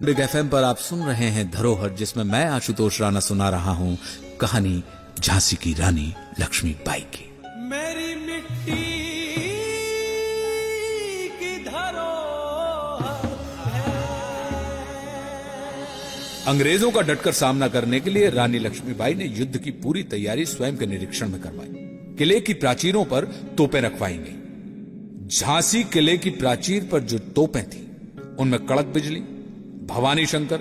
Big FM पर आप सुन रहे हैं धरोहर, जिसमें मैं आशुतोष राणा सुना रहा हूं कहानी झांसी की रानी लक्ष्मीबाई की। मेरी मिट्टी की धरोहर अंग्रेजों का डटकर सामना करने के लिए रानी लक्ष्मीबाई ने युद्ध की पूरी तैयारी स्वयं के निरीक्षण में करवाई। किले की प्राचीरों पर तोपें रखवाई गई। झांसी किले की प्राचीर पर जो तोपें थी उनमें कड़क बिजली, भवानी शंकर,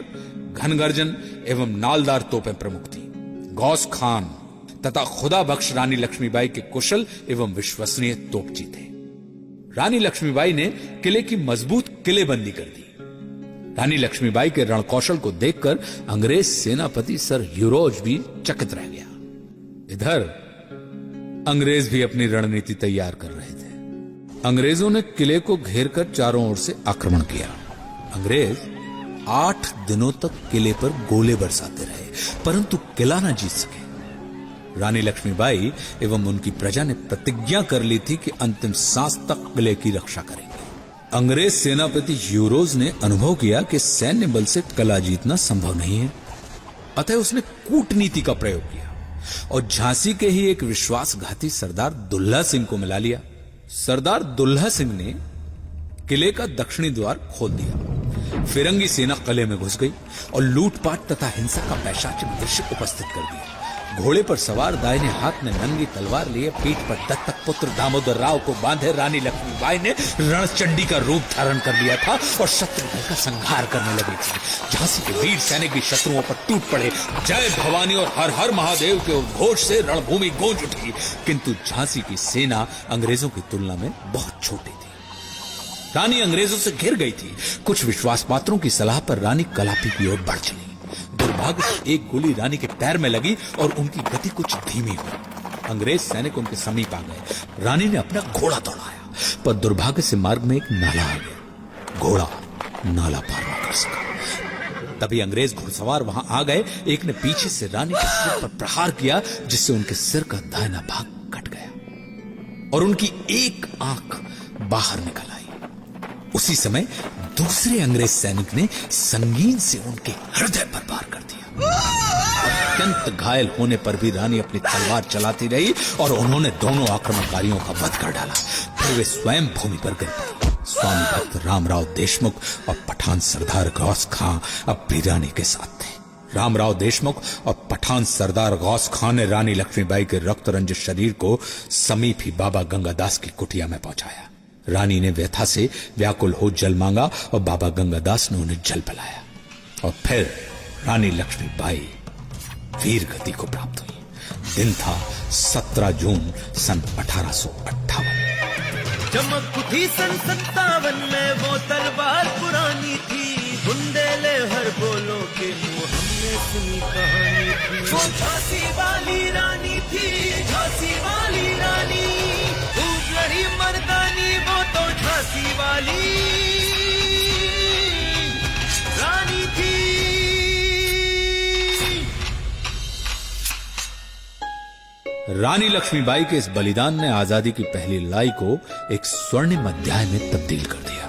घनगर्जन एवं नालदार तोपें प्रमुख थी। गौस खान तथा खुदा बख्श रानी लक्ष्मीबाई के कुशल एवं विश्वसनीय तोपची थे। रानी लक्ष्मीबाई ने किले की मजबूत किलेबंदी कर दी। रानी लक्ष्मीबाई के रणकौशल को देखकर अंग्रेज सेनापति सर ह्यूरोज भी चकित रह गया। इधर अंग्रेज भी अपनी रणनीति तैयार कर रहे थे। अंग्रेजों ने किले को घेरकर चारों ओर से आक्रमण किया। अंग्रेज 8 दिनों तक किले पर गोले बरसाते रहे, परंतु किला न जीत सके। रानी लक्ष्मीबाई एवं उनकी प्रजा ने प्रतिज्ञा कर ली थी कि अंतिम सांस तक किले की रक्षा करेंगे। अंग्रेज सेनापति ह्यूरोज ने अनुभव किया कि सैन्य बल से किला जीतना संभव नहीं है, अतः उसने कूटनीति का प्रयोग किया और झांसी के ही एक विश्वासघाती सरदार दुल्हा सिंह को मिला लिया। सरदार दुल्हा सिंह ने किले का दक्षिणी द्वार खोल दिया। फिरंगी सेना किले में घुस गई और लूटपाट तथा हिंसा का पैशाचिक दृश्य उपस्थित कर दिया। घोड़े पर सवार दाहिने हाथ में नंगी तलवार लिए पीठ पर दत्तक पुत्र दामोदर राव को बांधे रानी लक्ष्मीबाई ने रणचंडी का रूप धारण कर लिया था और शत्रु दल का संहार करने लगी थी। झांसी के वीर सैनिक भी शत्रुओं पर टूट पड़े। जय भवानी और हर हर महादेव के उद्घोष से रणभूमि गूंज उठी, किंतु झांसी की सेना अंग्रेजों की तुलना में बहुत छोटी थी। रानी अंग्रेजों से घिर गई थी। कुछ विश्वास पात्रों की सलाह पर रानी कलापी की ओर बढ़ चली। दुर्भाग्य से एक गोली रानी के पैर में लगी और उनकी गति कुछ धीमी हुई। अंग्रेज सैनिक उनके समीप आ गए। रानी ने अपना घोड़ा दौड़ाया, पर दुर्भाग्य से मार्ग में एक नाला आ गया। घोड़ा नाला पार न कर सका। तभी अंग्रेज घुड़सवार वहां आ गए। एक ने पीछे से रानी के सिर पर प्रहार किया, जिससे उनके सिर का दाहिना भाग कट गया और उनकी एक आंख बाहर निकल आई। उसी समय दूसरे अंग्रेज सैनिक ने संगीन से उनके हृदय पर वार कर दिया। अत्यंत घायल होने पर भी रानी अपनी तलवार चलाती रही और उन्होंने दोनों आक्रमणकारियों का वध कर डाला। फिर वे स्वयं भूमि पर गिर पड़े। स्वामी भक्त रामराव देशमुख और पठान सरदार गौस खां अब भी रानी के साथ थे। रामराव देशमुख और पठान सरदार गौस खां ने रानी लक्ष्मीबाई के रक्त रंजित शरीर को समीप ही बाबा गंगादास की कुटिया में पहुंचाया। रानी ने व्यथा से व्याकुल हो जल मांगा और बाबा गंगादास ने उन्हें जल पिलाया और फिर रानी लक्ष्मीबाई वीर गति को प्राप्त हुई। दिन था 17 जून सन 1858। चमक उठी सन 57 में वो तलवार पुरानी थी। बुंदेले हर बोलों के मुंह हमने सुनी कहानी थी। वो झांसी वाली रानी थी, झांसी वाली रानी। खूब लड़ी मर्दानी, वो तो झांसी वाली रानी थी। रानी लक्ष्मीबाई के इस बलिदान ने आजादी की पहली लड़ाई को एक स्वर्णिम अध्याय में तब्दील कर दिया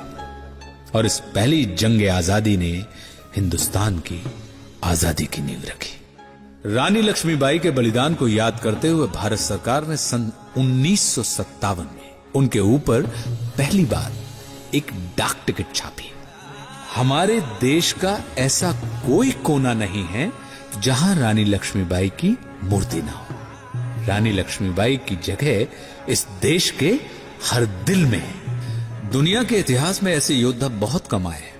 और इस पहली जंग आजादी ने हिंदुस्तान की आजादी की नींव रखी। रानी लक्ष्मीबाई के बलिदान को याद करते हुए भारत सरकार ने सन 1957 में उनके ऊपर पहली बार एक डाक टिकट छापी। हमारे देश का ऐसा कोई कोना नहीं है जहां रानी लक्ष्मीबाई की मूर्ति ना हो। रानी लक्ष्मीबाई की जगह इस देश के हर दिल में है। दुनिया के इतिहास में ऐसे योद्धा बहुत कम आए हैं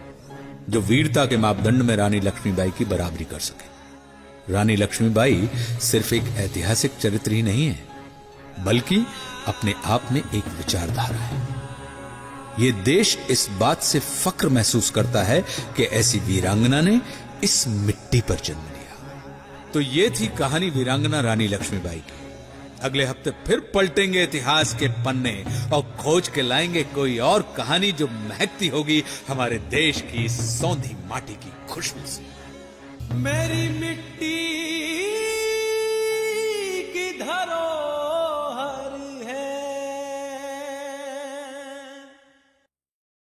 जो वीरता के मापदंड में रानी लक्ष्मीबाई की बराबरी कर सके। रानी लक्ष्मीबाई सिर्फ एक ऐतिहासिक चरित्र ही नहीं है, बल्कि अपने आप में एक विचारधारा है। ये देश इस बात से फक्र महसूस करता है कि ऐसी वीरांगना ने इस मिट्टी पर जन्म लिया। तो ये थी कहानी वीरांगना रानी लक्ष्मीबाई की। अगले हफ्ते फिर पलटेंगे इतिहास के पन्ने और खोज के लाएंगे कोई और कहानी जो महकती होगी हमारे देश की सौंधी माटी की खुशबू से। मेरी मिट्टी